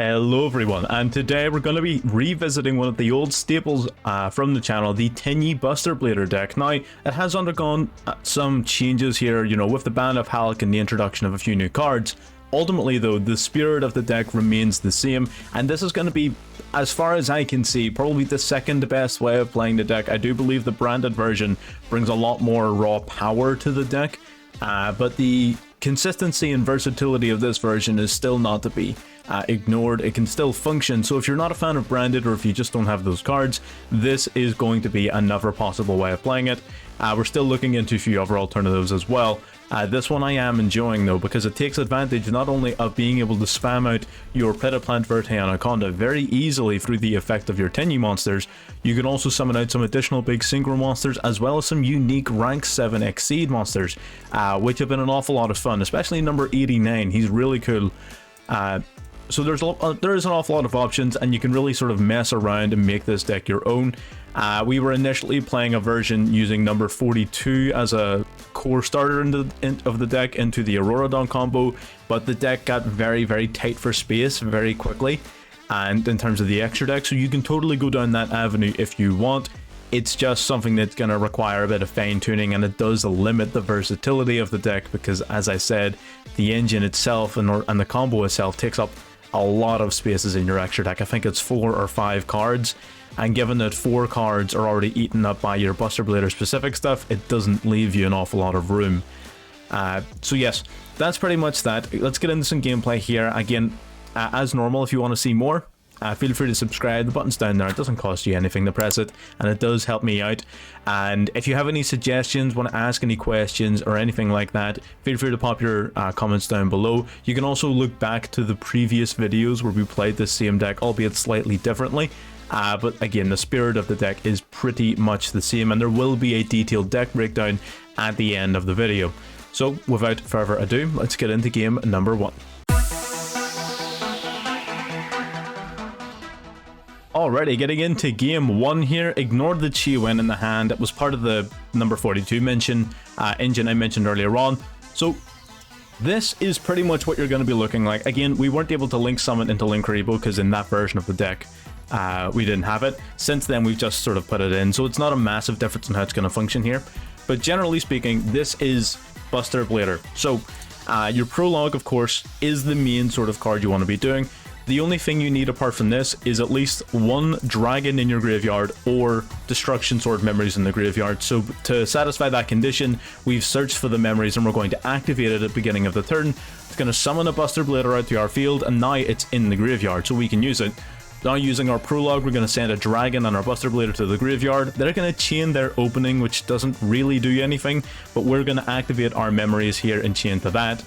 Hello everyone, and today we're going to be revisiting one of the old staples from the channel, the Tenyi Buster Blader deck. Now, it has undergone some changes here, with the ban of Halleck and the introduction of a few new cards. Ultimately though, the spirit of the deck remains the same, and this is going to be, as far as I can see, probably the second best way of playing the deck. I do believe the branded version brings a lot more raw power to the deck, but the consistency and versatility of this version is still not to be ignored. It can still function, so if you're not a fan of branded or if you just don't have those cards, this is going to be another possible way of playing it. We're still looking into a few other alternatives as well. This one I am enjoying though, because it takes advantage not only of being able to spam out your Pediplant, Verte, Anaconda very easily through the effect of your Tenyi monsters, you can also summon out some additional big synchro monsters as well as some unique rank 7 Exceed monsters, which have been an awful lot of fun, especially number 89. He's really cool. So there is an awful lot of options, and you can really sort of mess around and make this deck your own. We were initially playing a version using number 42 as a core starter of the deck into the Auroradon combo, but the deck got very, very tight for space very quickly, and in terms of the extra deck, so you can totally go down that avenue if you want. It's just something that's going to require a bit of fine tuning, and it does limit the versatility of the deck because, as I said, the engine itself and the combo itself takes up a lot of spaces in your extra deck. I think it's 4 or 5 cards, and given that 4 cards are already eaten up by your Buster Blader specific stuff, it doesn't leave you an awful lot of room. So yes, that's pretty much that. Let's get into some gameplay here. Again, as normal, if you want to see more, feel free to subscribe. The button's down there. It doesn't cost you anything to press it, and it does help me out. And if you have any suggestions, want to ask any questions or anything like that, feel free to pop your comments down below. You can also look back to the previous videos where we played this same deck, albeit slightly differently. But again, the spirit of the deck is pretty much the same, and there will be a detailed deck breakdown at the end of the video. So without further ado, let's get into game number 1. Alrighty, getting into game 1 here. Ignored the Chi-Wen in the hand. It was part of the number 42 engine I mentioned earlier on. So this is pretty much what you're going to be looking like. Again, we weren't able to link summon into Linkuriboh because in that version of the deck we didn't have it. Since then we've just sort of put it in, so it's not a massive difference in how it's going to function here. But generally speaking, this is Buster Blader. So your prologue, of course, is the main sort of card you want to be doing. The only thing you need apart from this is at least 1 dragon in your graveyard or Destruction Sword memories in the graveyard. So to satisfy that condition, we've searched for the memories and we're going to activate it at the beginning of the turn. It's going to summon a Buster Blader out to our field, and now it's in the graveyard, so we can use it. Now using our prologue, we're going to send a dragon and our Buster Blader to the graveyard. They're going to chain their opening, which doesn't really do anything, but we're going to activate our memories here and chain to that.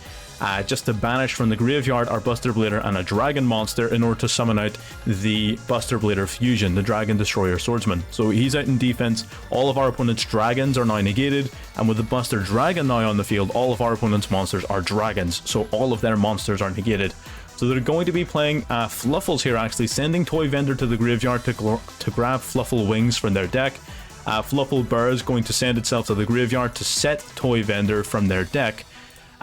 Just to banish from the graveyard our Buster Blader and a dragon monster in order to summon out the Buster Blader fusion, the Dragon Destroyer Swordsman. So he's out in defense, all of our opponent's dragons are now negated, and with the Buster Dragon now on the field, all of our opponent's monsters are dragons, so all of their monsters are negated. So they're going to be playing Fluffles here, actually, sending Toy Vendor to the graveyard to grab Fluffle Wings from their deck. Fluffle Burr is going to send itself to the graveyard to set Toy Vendor from their deck.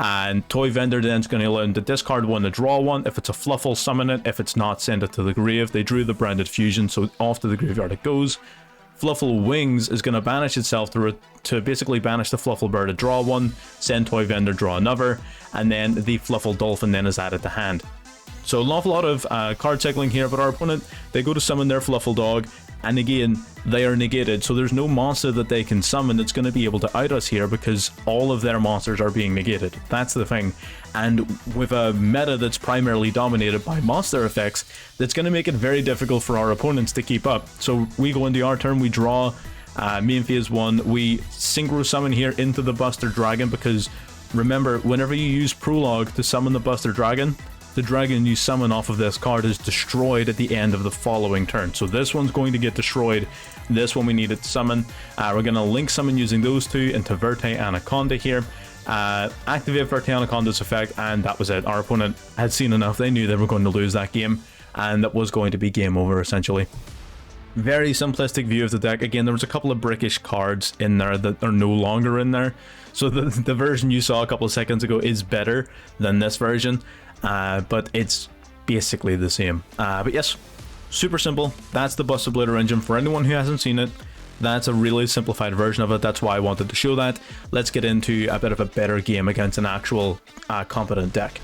And Toy Vendor then is going to allow them to discard 1 to draw 1. If it's a Fluffle, summon it. If it's not, send it to the grave. They drew the branded fusion, so off to the graveyard it goes. Fluffle Wings is going to banish itself to basically banish the Fluffle Bird to draw 1, send Toy Vendor, draw another, and then the Fluffle Dolphin then is added to hand. So an awful lot of card cycling here, but our opponent, they go to summon their Fluffle Dog, and again, they are negated, so there's no monster that they can summon that's going to be able to out us here because all of their monsters are being negated. That's the thing. And with a meta that's primarily dominated by monster effects, that's going to make it very difficult for our opponents to keep up. So we go into our turn, we draw main phase 1, we synchro summon here into the Buster Dragon, because remember, whenever you use prologue to summon the Buster Dragon, the dragon you summon off of this card is destroyed at the end of the following turn. So this one's going to get destroyed. This one we need it to summon. We're going to link summon using those 2 into Verte Anaconda here. Activate Verte Anaconda's effect, and that was it. Our opponent had seen enough. They knew they were going to lose that game, and that was going to be game over essentially. Very simplistic view of the deck. Again, there was a couple of brickish cards in there that are no longer in there. So the version you saw a couple of seconds ago is better than this version. But it's basically the same. But yes, super simple. That's the Buster Blader engine for anyone who hasn't seen it. That's a really simplified version of it. That's why I wanted to show that. Let's get into a bit of a better game against an actual competent deck.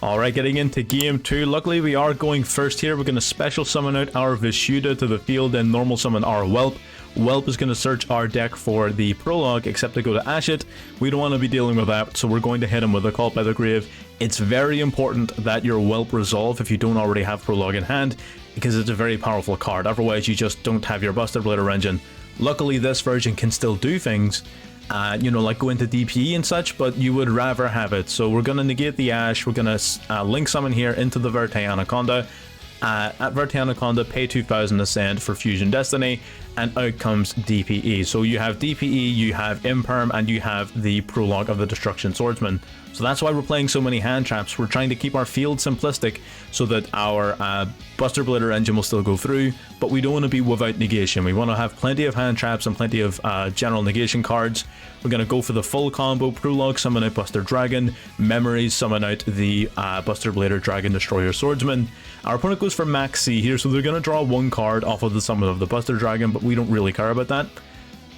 Alright, getting into game 2. Luckily we are going first here. We're going to special summon out our Vishuda to the field and normal summon our Whelp. Whelp is going to search our deck for the prologue, except to go to Ashit. We don't want to be dealing with that, so we're going to hit him with a Cult by the Grave. It's very important that your Whelp resolve if you don't already have prologue in hand, because it's a very powerful card. Otherwise you just don't have your Buster Blader engine. Luckily this version can still do things, you know, like go into DPE and such, but you would rather have it. So we're going to negate the Ash, we're going to link summon here into the Verte Anaconda. At Verte Anaconda, pay 2,000 Ascend for Fusion Destiny, and out comes DPE. So you have DPE, you have Imperm, and you have the Prologue of the Destruction Swordsman. So that's why we're playing so many hand traps. We're trying to keep our field simplistic so that our Buster Blader engine will still go through, but we don't want to be without negation. We want to have plenty of hand traps and plenty of general negation cards. We're going to go for the full combo: Prologue, summon out Buster Dragon; Memories, summon out the Buster Blader Dragon Destroyer Swordsman. Our opponent goes for Max C here, so they're going to draw one card off of the summon of the Buster Dragon, but we don't really care about that.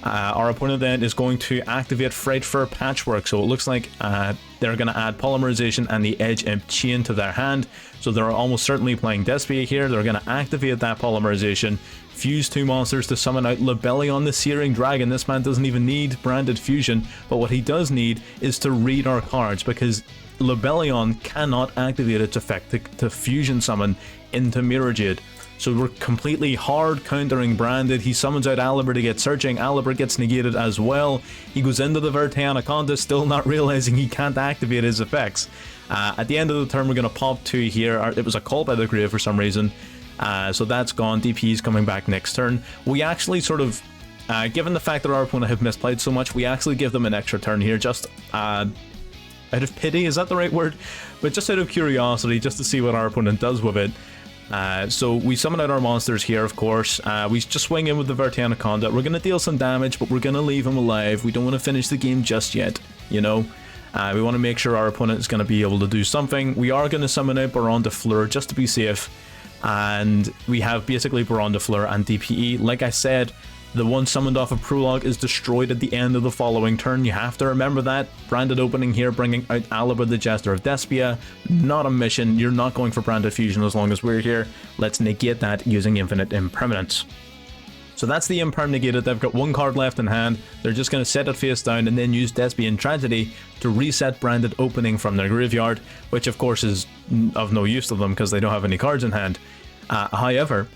Our opponent then is going to activate Frightfur Patchwork, so it looks like they're going to add Polymerization and the Edge Imp Chain to their hand, so they're almost certainly playing Despia here. They're going to activate that Polymerization, fuse 2 monsters to summon out Lebellion the Searing Dragon. This man doesn't even need branded fusion, but what he does need is to read our cards, because Lebellion cannot activate its effect to fusion summon into Mirror Jade. So we're completely hard countering branded. He summons out Alibur to get searching. Alibur gets negated as well. He goes into the Verte Anaconda, still not realizing he can't activate his effects. At the end of the turn, we're going to pop 2 here. It was a Call by the Grave for some reason. So that's gone. DP's coming back next turn. We actually sort of, given the fact that our opponent have misplayed so much, we actually give them an extra turn here, just out of pity, is that the right word? But just out of curiosity, just to see what our opponent does with it. So we summon out our monsters here, of course. We just swing in with the Verte Anaconda. We're going to deal some damage, but we're going to leave him alive. We don't want to finish the game just yet, you know. We want to make sure our opponent is going to be able to do something. We are going to summon out Baron de Fleur just to be safe. And we have basically Baron de Fleur and DPE. Like I said, the one summoned off of Prologue is destroyed at the end of the following turn. You have to remember that. Branded opening here, bringing out Alibur the Jester of Despia. Not a mission. You're not going for branded fusion as long as we're here. Let's negate that using Infinite Impermanence. So that's the Imperm negated. They've got 1 card left in hand. They're just going to set it face down and then use Despian Tragedy to reset branded opening from their graveyard, which of course is of no use to them because they don't have any cards in hand. However,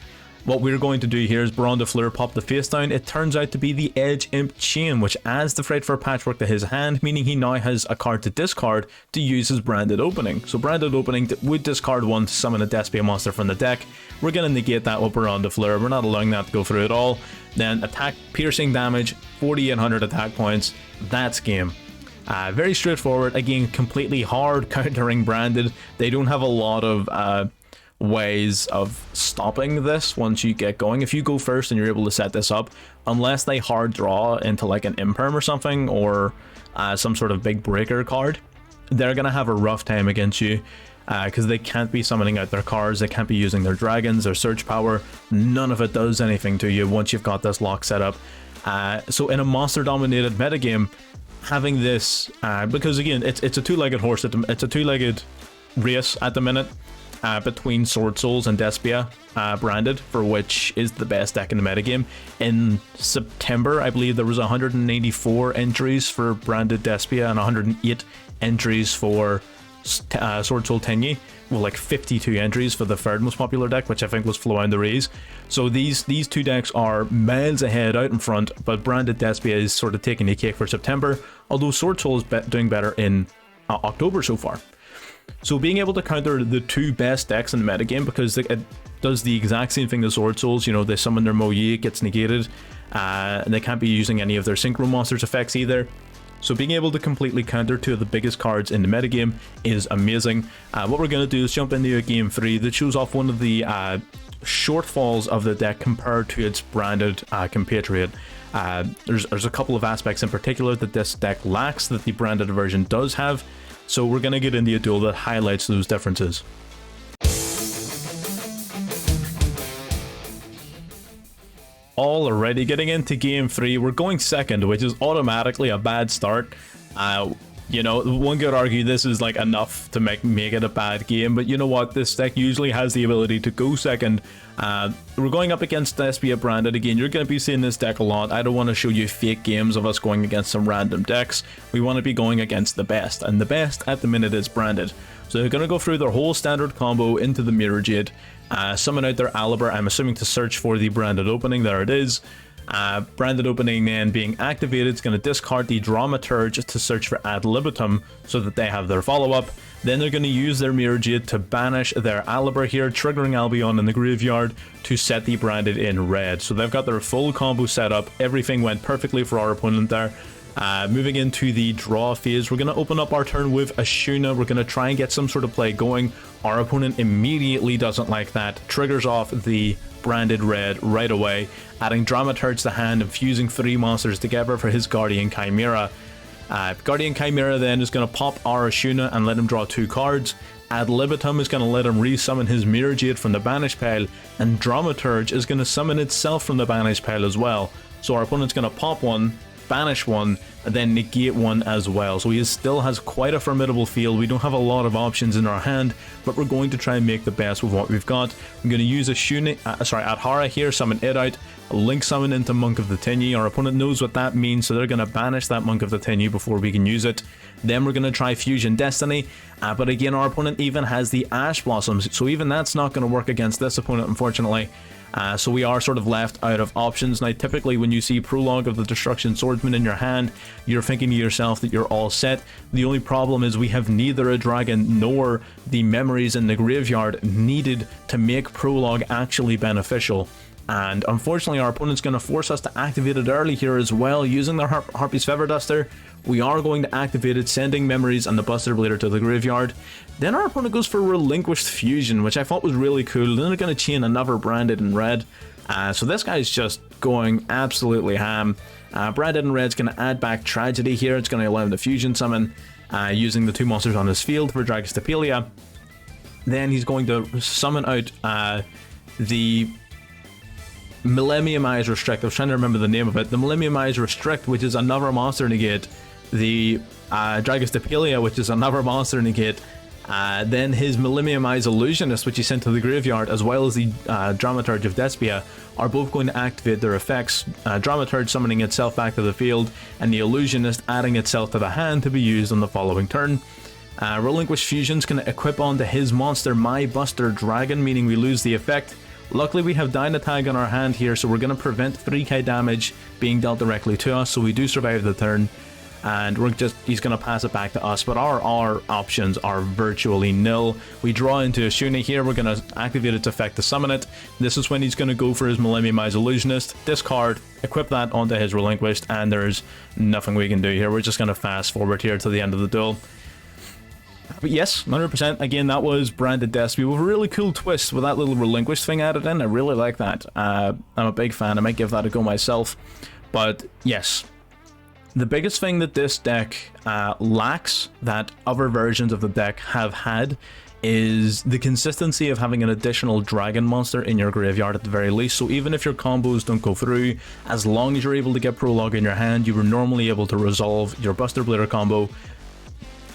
what we're going to do here is Baron de Fleur pop the face down. It turns out to be the Edge Imp Chain, which adds the Frightfur Patchwork to his hand, meaning he now has a card to discard to use his branded opening. So branded opening would discard 1 to summon a Despia monster from the deck. We're going to negate that with Baron de Fleur. We're not allowing that to go through at all. Then attack, piercing damage, 4,800 attack points. That's game. Very straightforward. Again, completely hard countering branded. They don't have a lot of ways of stopping this once you get going. If you go first and you're able to set this up, unless they hard draw into like an Imperm or something, or some sort of big breaker card, they're gonna have a rough time against you, because they can't be summoning out their cards, they can't be using their dragons, their search power. None of it does anything to you once you've got this lock set up. So in a monster dominated metagame, having this, because again it's a two-legged horse, it's a two-legged race at the minute, between Sword Souls and Despia branded, for which is the best deck in the metagame. In September, I believe there was 184 entries for branded Despia and 108 entries for Sword Soul Tenyi, with like 52 entries for the third most popular deck, which I think was Flow and the Rays. So these 2 decks are miles ahead out in front, but branded Despia is sort of taking the cake for September, although Sword Soul is doing better in October so far. So being able to counter the 2 best decks in the metagame, because it does the exact same thing as Sword Souls. You know, they summon their Moyi, it gets negated, and they can't be using any of their Synchro Monsters effects either. So being able to completely counter 2 of the biggest cards in the metagame is amazing. What we're going to do is jump into a game 3 that shows off one of the shortfalls of the deck compared to its branded compatriot. There's a couple of aspects in particular that this deck lacks that the branded version does have, so we're going to get into a duel that highlights those differences. Alrighty, getting into game 3, we're going second, which is automatically a bad start. You know, one could argue this is like enough to make it a bad game, but you know what, this deck usually has the ability to go second. We're going up against Despia branded again. You're going to be seeing this deck a lot. I don't want to show you fake games of us going against some random decks. We want to be going against the best, and the best at the minute is branded. So they're going to go through their whole standard combo into the Mirror Jade, summon out their Aliber, I'm assuming to search for the branded opening. There it is. Branded opening then being activated, it's going to discard the Dramaturge to search for Ad Libitum so that they have their follow-up. Then they're going to use their Mirror Jade to banish their Aliber here, triggering Albion in the graveyard to set the branded in red. So they've got their full combo set up. Everything went perfectly for our opponent there. Moving into the draw phase, we're going to open up our turn with Ashuna. We're going to try and get some sort of play going. Our opponent immediately doesn't like that, triggers off the branded red right away, adding Dramaturge to hand and fusing 3 monsters together for his Guardian Chimera. Guardian Chimera then is going to pop our Ashuna and let him draw 2 cards. Ad Libitum is going to let him resummon his Mirror Jade from the banish pile, and Dramaturge is going to summon itself from the banish pile as well. So our opponent's going to pop one, banish one, and then negate one as well. So he still has quite a formidable field. We don't have a lot of options in our hand, but we're going to try and make the best with what we've got. I'm going to use a Adhara here, summon it out, link summon into Monk of the Tenyi. Our opponent knows what that means, so they're going to banish that Monk of the Tenyi before we can use it. Then we're going to try Fusion Destiny, but again our opponent even has the Ash Blossoms, so even that's not going to work against this opponent, unfortunately. So we are sort of left out of options. Now typically when you see Prologue of the Destruction Swordsman in your hand, you're thinking to yourself that you're all set. The only problem is we have neither a dragon nor the memories in the graveyard needed to make Prologue actually beneficial. And unfortunately our opponent's going to force us to activate it early here as well, using their Harpy's Feather Duster. We are going to activate it, sending memories and the Buster Blader to the graveyard. Then our opponent goes for Relinquished Fusion, which I thought was really cool. Then they're going to chain another branded in red. So this guy's just going absolutely ham. Branded in red's going to add back Tragedy here. It's going to allow him to fusion summon using the 2 monsters on his field for Dragostapelia. Then he's going to summon out the Millennium Eyes Restrict. I was trying to remember the name of it. The Millennium Eyes Restrict, which is another monster negate. The Dragostapelia, which is another monster negate. Then his Millennium Eyes Illusionist, which he sent to the graveyard, as well as the Dramaturge of Despia, are both going to activate their effects. Dramaturge summoning itself back to the field, and the Illusionist adding itself to the hand to be used on the following turn. Relinquished Fusion's going to equip onto his monster My Buster Dragon, meaning we lose the effect. Luckily we have Dynatag on our hand here, so we're going to prevent 3k damage being dealt directly to us, so we do survive the turn. And he's going to pass it back to us, but our options are virtually nil. We draw into Ashuna here, we're going to activate its effect to summon it. This is when he's going to go for his Millennium Eyes Illusionist, discard, equip that onto his Relinquished, and there's nothing we can do here. We're just going to fast forward here to the end of the duel. But yes, 100%, again, that was branded Despia with a really cool twist with that little Relinquished thing added in. I really like that. I'm a big fan, I might give that a go myself. But yes, the biggest thing that this deck lacks that other versions of the deck have had is the consistency of having an additional dragon monster in your graveyard at the very least. So even if your combos don't go through, as long as you're able to get Prologue in your hand, you were normally able to resolve your Buster Blader combo.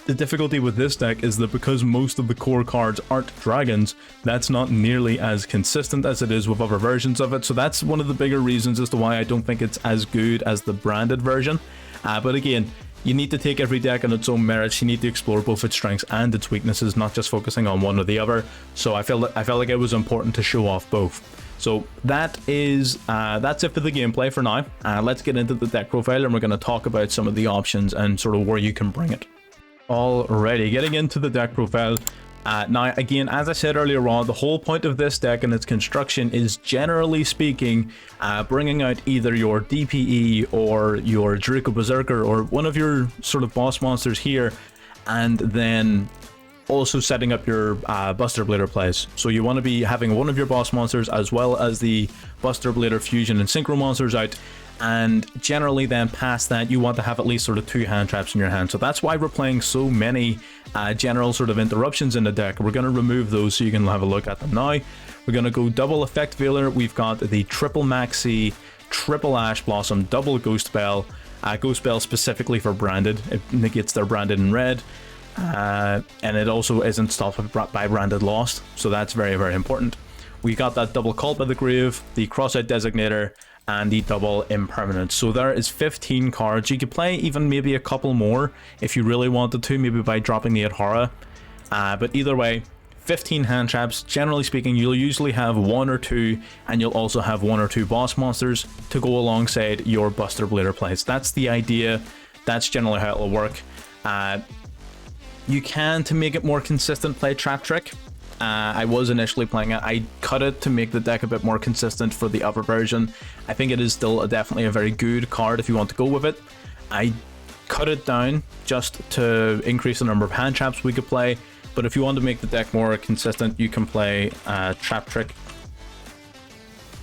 The difficulty with this deck is that because most of the core cards aren't dragons, that's not nearly as consistent as it is with other versions of it. So that's one of the bigger reasons as to why I don't think it's as good as the branded version. But again, you need to take every deck on its own merits. You need to explore both its strengths and its weaknesses, not just focusing on one or the other. So I felt like it was important to show off both. So that's it for the gameplay for now. Let's get into the deck profile, and we're going to talk about some of the options and sort of where you can bring it. Alrighty, getting into the deck profile. Now, again, as I said earlier on, the whole point of this deck and its construction is, generally speaking, bringing out either your DPE or your Draco Berserker or one of your sort of boss monsters here, and then also setting up your Buster Blader plays. So you want to be having one of your boss monsters as well as the Buster Blader Fusion and Synchro monsters out, And generally then past that, you want to have at least sort of 2 hand traps in your hand. So that's why we're playing so many general sort of interruptions in the deck. We're going to remove those so you can have a look at them now. We're going to go double Effect Veiler. We've got the triple Maxi, triple Ash Blossom, double Ghost Bell. Ghost Bell specifically for branded. It negates their branded in red. And it also isn't stopped by branded lost. So that's very, very important. We got that double Cult by the Grave, the Crossout Designator, and the double Impermanence. So there is 15 cards. You could play even maybe a couple more if you really wanted to, maybe by dropping the Adhara. But either way, 15 hand traps. Generally speaking, you'll usually have 1 or 2, and you'll also have 1 or 2 boss monsters to go alongside your Buster Blader plays. That's the idea. That's generally how it'll work. You can, to make it more consistent, play Trap Trick. I was initially playing it. I cut it to make the deck a bit more consistent for the upper version. I think it is still definitely a very good card if you want to go with it. I cut it down just to increase the number of hand traps we could play, but if you want to make the deck more consistent, you can play Trap Trick,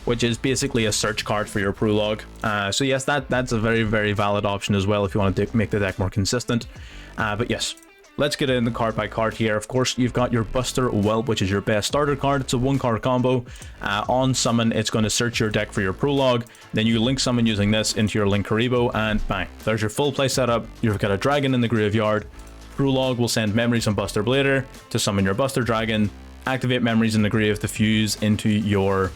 which is basically a search card for your prologue. So yes, that's a very, very valid option as well if you want to make the deck more consistent. But yes, let's get in the card by card here. Of course, you've got your Buster Whelp, which is your best starter card. It's a 1-card combo. On summon, it's going to search your deck for your prologue. Then you link summon using this into your Link Karibo, and bang, there's your full play setup. You've got a dragon in the graveyard. Prologue will send memories on Buster Blader to summon your Buster Dragon. Activate memories in the grave to fuse into your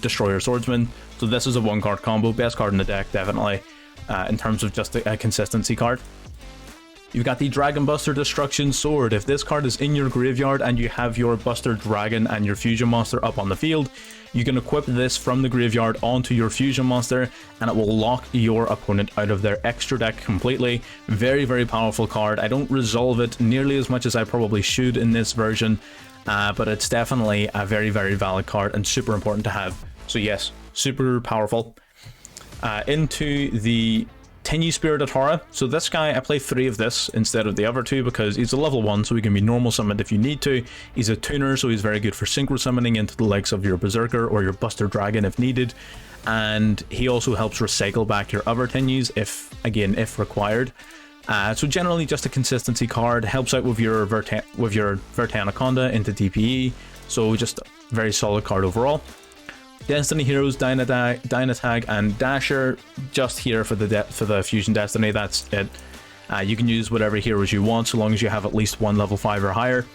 Destroyer Swordsman. So this is a 1-card combo. Best card in the deck, definitely, in terms of just a consistency card. You've got the Dragon Buster Destruction Sword. If this card is in your graveyard and you have your Buster Dragon and your Fusion Monster up on the field, you can equip this from the graveyard onto your Fusion Monster, and it will lock your opponent out of their extra deck completely. Very, very powerful card. I don't resolve it nearly as much as I probably should in this version, but it's definitely a very, very valid card and super important to have. So yes, super powerful. Into the Tenyi Spirit Adhara. So this guy, I play 3 of this instead of the other 2 because he's a level 1, so he can be normal summoned if you need to. He's a tuner, so he's very good for synchro summoning into the likes of your Berserker or your Buster Dragon if needed. And he also helps recycle back your other Tenyis if required. So generally just a consistency card. Helps out with your Vertanaconda into DPE. So just a very solid card overall. Destiny Heroes, Dynatag, and Dasher, just here for the Fusion Destiny. That's it. You can use whatever heroes you want so long as you have at least 1 level 5 or higher.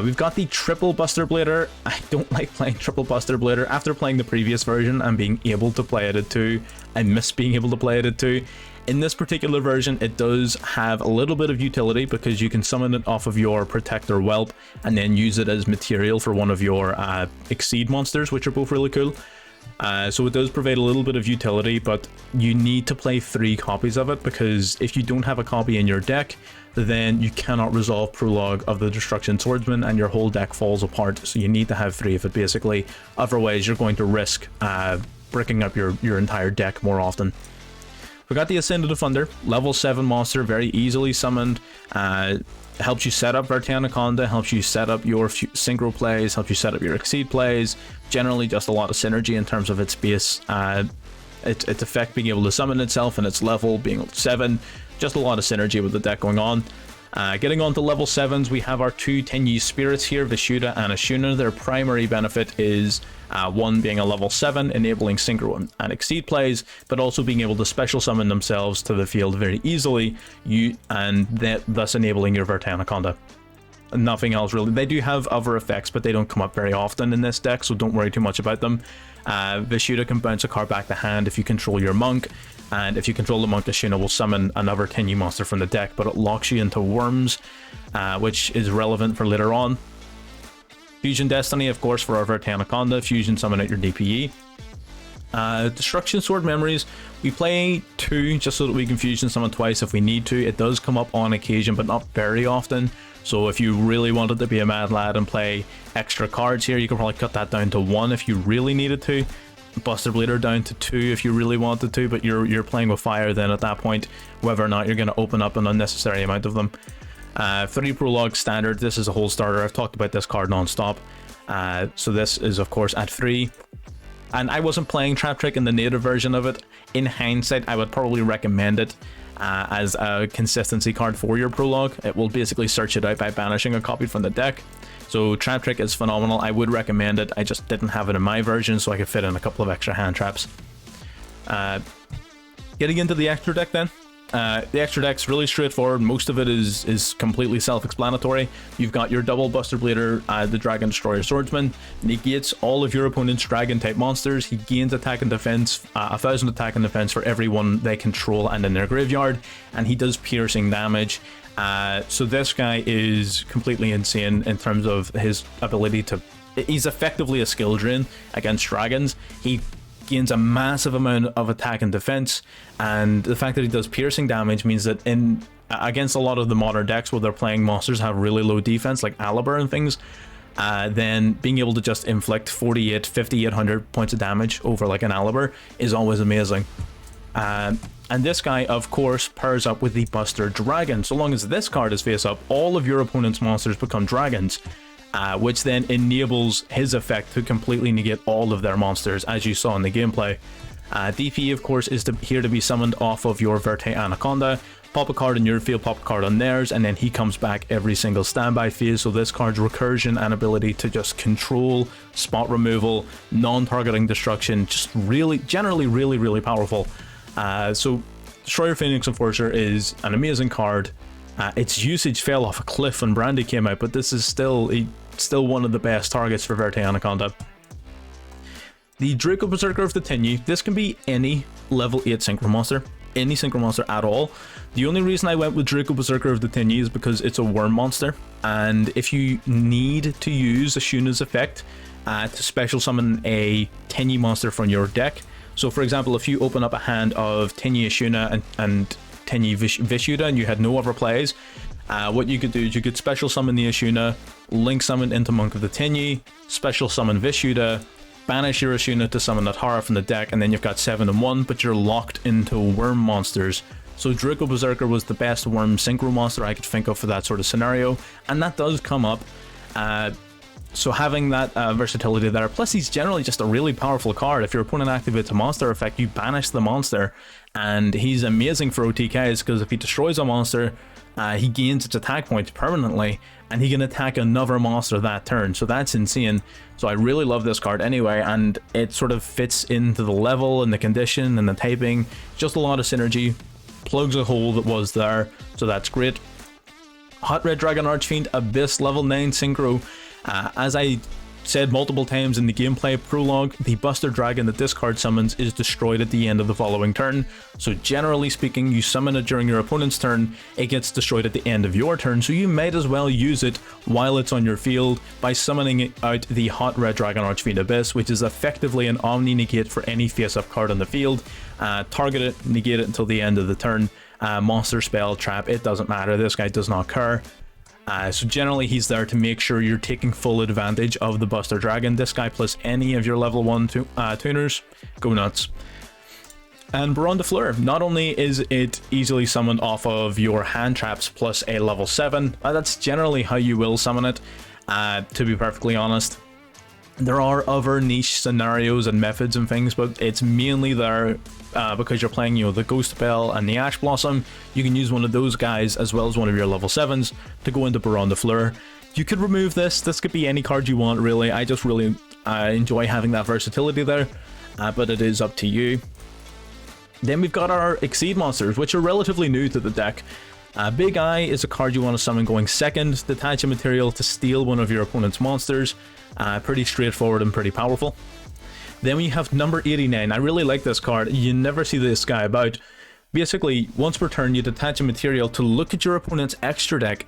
We've got the triple Buster Blader. I don't like playing triple Buster Blader. After playing the previous version and being able to play it at 2, I miss being able to play it at 2. In this particular version, it does have a little bit of utility because you can summon it off of your Protector Whelp and then use it as material for one of your Exceed monsters, which are both really cool. So it does provide a little bit of utility, but you need to play 3 copies of it because if you don't have a copy in your deck, then you cannot resolve Prologue of the Destruction Swordsman and your whole deck falls apart. So you need to have 3 of it basically. Otherwise, you're going to risk bricking up your entire deck more often. We got the Ascended Thunder, level 7 monster, very easily summoned. Helps you set up Vertanaconda, helps you set up your synchro plays, helps you set up your Exceed plays. Generally just a lot of synergy in terms of its base, its effect being able to summon itself and its level being 7. Just a lot of synergy with the deck going on. Getting on to level 7s, we have our 2 Tenyi Spirits here, Vishuda and Ashuna. Their primary benefit is one being a level 7, enabling Synchro and Exceed plays, but also being able to special summon themselves to the field very easily, thus enabling your Vertanaconda. Nothing else really. They do have other effects, but they don't come up very often in this deck, so don't worry too much about them. Vishuda can bounce a card back to hand if you control your monk, and if you control the monk, Ashuna will summon another Tenyi monster from the deck, but it locks you into worms, which is relevant for later on. Fusion Destiny, of course, for our Vertanaconda, fusion summon at your DPE. Destruction Sword Memories, we play 2 just so that we can fusion summon twice if we need to. It does come up on occasion, but not very often. So if you really wanted to be a mad lad and play extra cards here, you could probably cut that down to 1 if you really needed to. Buster Blader down to 2 if you really wanted to, but you're playing with fire then at that point, whether or not you're going to open up an unnecessary amount of them. 3 Prologue Standard, this is a whole starter. I've talked about this card non-stop. So this is of course at 3. And I wasn't playing Trap Trick in the native version of it. In hindsight, I would probably recommend it as a consistency card for your prologue. It will basically search it out by banishing a copy from the deck. So Trap Trick is phenomenal. I would recommend it. I just didn't have it in my version, so I could fit in a couple of extra hand traps. Getting into the extra deck then. The extra deck's really straightforward. Most of it is completely self-explanatory. You've got your double Buster Blader, the Dragon Destroyer Swordsman, negates all of your opponent's dragon-type monsters. He gains attack and defense, 1,000 attack and defense for every one they control and in their graveyard, and he does piercing damage. So this guy is completely insane in terms of his ability to... He's effectively a skill drain against dragons. He gains a massive amount of attack and defense, and the fact that he does piercing damage means that in against a lot of the modern decks where they're playing monsters have really low defense like Aliber and things, then being able to just inflict 5,800 points of damage over like an Aliber is always amazing. And this guy of course pairs up with the Buster Dragon. So long as this card is face up, all of your opponent's monsters become dragons, which then enables his effect to completely negate all of their monsters, as you saw in the gameplay. DP, of course, is here to be summoned off of your Verte Anaconda. Pop a card in your field, pop a card on theirs, and then he comes back every single standby phase. So this card's recursion and ability to just control, spot removal, non-targeting destruction, just really, generally really powerful. So Destroyer Phoenix Enforcer is an amazing card. Its usage fell off a cliff when Brandy came out, but this is still one of the best targets for Verte Anaconda. The Draco Berserker of the Tenyi. This can be any level 8 synchro monster, any synchro monster at all. The only reason I went with Draco Berserker of the Tenyi is because it's a worm monster, and if you need to use Ashuna's effect to special summon a Tenyi monster from your deck, so for example, if you open up a hand of Tenyi Ashuna and Tenyi Vishuda and you had no other plays, what you could do is you could special summon the Ashuna, link summon into Monk of the Tenyi, special summon Vishuda, banish your Ashuna to summon that Hara from the deck, and then you've got 7-1, but you're locked into worm monsters. So Draco Berserker was the best worm synchro monster I could think of for that sort of scenario, and that does come up. So having that versatility there, plus he's generally just a really powerful card. If your opponent activates a monster effect, you banish the monster, and he's amazing for OTKs because if he destroys a monster, he gains its attack points permanently, and he can attack another monster that turn. So that's insane. So I really love this card anyway, and it sort of fits into the level and the condition and the typing. Just a lot of synergy, plugs a hole that was there, so that's great. Hot Red Dragon Archfiend Abyss level 9 synchro. As I said multiple times in the gameplay prologue, the Buster Dragon that this card summons is destroyed at the end of the following turn. So generally speaking, you summon it during your opponent's turn, it gets destroyed at the end of your turn, so you might as well use it while it's on your field by summoning out the Hot Red Dragon Archfiend Abyss, which is effectively an Omni Negate for any face-up card on the field. Target it, negate it until the end of the turn. Monster, spell, trap, it doesn't matter, this guy does not care. So generally he's there to make sure you're taking full advantage of the Buster Dragon. This guy plus any of your level 1 tuners, go nuts. And Baron de Fleur, not only is it easily summoned off of your hand traps plus a level 7, that's generally how you will summon it, to be perfectly honest. There are other niche scenarios and methods and things, but it's mainly there because you're playing, you know, the Ghost Bell and the Ash Blossom. You can use one of those guys as well as one of your level 7s to go into Baron de Fleur. You could remove this. This could be any card you want, really. I just really enjoy having that versatility there, but it is up to you. Then we've got our Exceed monsters, which are relatively new to the deck. Big Eye is a card you want to summon going second. Detach a material to steal one of your opponent's monsters. Pretty straightforward and pretty powerful. Then we have number 89. I really like this card. You never see this guy about. Basically, once per turn, you detach a material to look at your opponent's extra deck,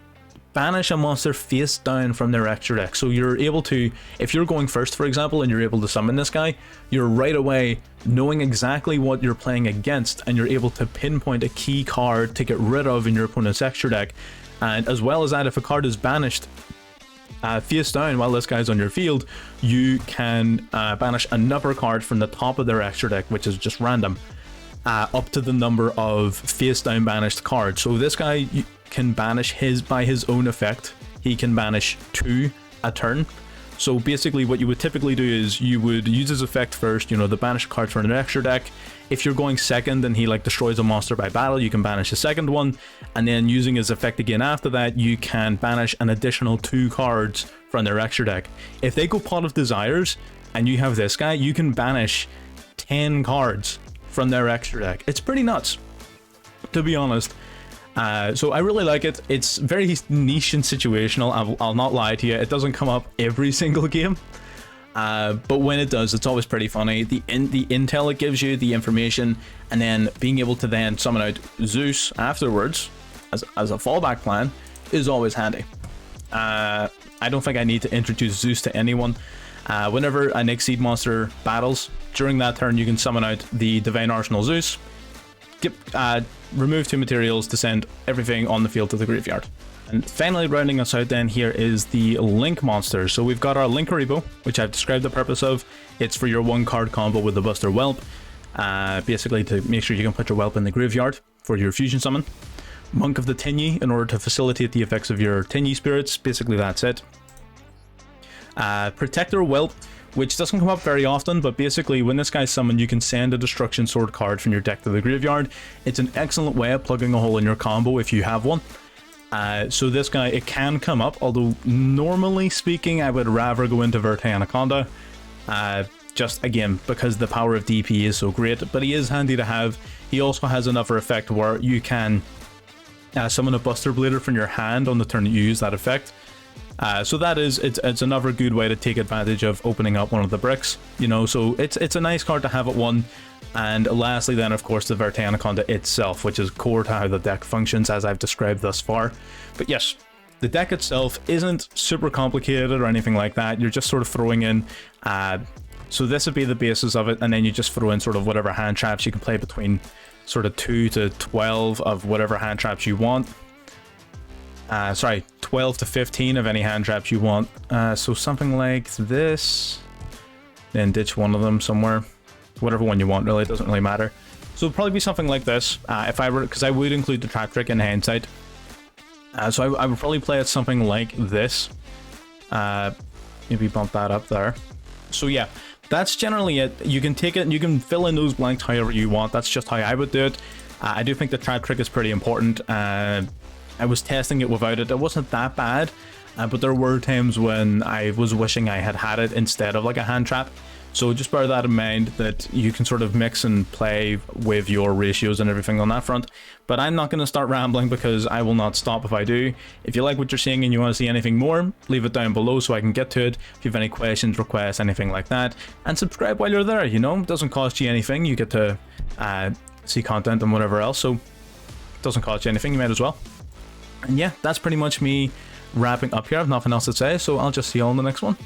banish a monster face down from their extra deck. So you're able to, if you're going first, for example, and you're able to summon this guy, you're right away knowing exactly what you're playing against, and you're able to pinpoint a key card to get rid of in your opponent's extra deck. And as well as that, if a card is banished face down while this guy's on your field, you can banish another card from the top of their extra deck, which is just random, up to the number of face down banished cards. So this guy can banish by his own effect. He can banish 2 a turn. So basically what you would typically do is you would use his effect first, you know, the banish card for an extra deck. If you're going second and he like destroys a monster by battle, you can banish the second one, and then using his effect again after that, you can banish an additional 2 cards from their extra deck. If they go Pot of Desires and you have this guy, you can banish 10 cards from their extra deck. It's pretty nuts, to be honest. So I really like it. It's very niche and situational. I'll not lie to you. It doesn't come up every single game. But when it does, it's always pretty funny. The intel it gives you, the information, and then being able to then summon out Zeus afterwards as a fallback plan is always handy. I don't think I need to introduce Zeus to anyone. Whenever an Exceed monster battles, during that turn you can summon out the Divine Arsenal Zeus, remove 2 materials to send everything on the field to the graveyard. And finally rounding us out then here is the Link monster. So we've got our Link Karibo, which I've described the purpose of. It's for your 1 card combo with the Buster Whelp, basically to make sure you can put your Whelp in the graveyard for your fusion summon. Monk of the Tenyi, in order to facilitate the effects of your Tenyi spirits. Basically that's it. Protector Whelp, which doesn't come up very often, but basically when this guy's summoned, you can send a Destruction Sword card from your deck to the graveyard. It's an excellent way of plugging a hole in your combo if you have one. So this guy, it can come up, although normally speaking I would rather go into Verte Anaconda, just again because the power of DP is so great, but he is handy to have. He also has another effect where you can summon a Buster Blader from your hand on the turn that you use that effect. So that is, it's another good way to take advantage of opening up one of the bricks, you know, so it's a nice card to have at 1. And lastly then, of course, the Verte Anaconda itself, which is core to how the deck functions as I've described thus far. But yes, the deck itself isn't super complicated or anything like that. You're just sort of throwing in, so this would be the basis of it, and then you just throw in sort of whatever hand traps you can play between sort of 2 to 12 of whatever hand traps you want. Sorry, 12 to 15 of any hand traps you want. So something like this, then ditch one of them somewhere. Whatever one you want, really, it doesn't really matter. So it'll probably be something like this, if I were, because I would include the trap trick in hindsight. So I would probably play it something like this. Maybe bump that up there. So yeah, that's generally it. You can take it and you can fill in those blanks however you want. That's just how I would do it. I do think the trap trick is pretty important. I was testing it without it. It wasn't that bad, but there were times when I was wishing I had it instead of like a hand trap. So just bear that in mind, that you can sort of mix and play with your ratios and everything on that front. But I'm not going to start rambling because I will not stop if I do. If you like what you're seeing and you want to see anything more, leave it down below so I can get to it. If you have any questions, requests, anything like that. And subscribe while you're there, you know, it doesn't cost you anything. You get to see content and whatever else, so it doesn't cost you anything, you might as well. And yeah, that's pretty much me wrapping up here. I have nothing else to say, so I'll just see you all in the next one.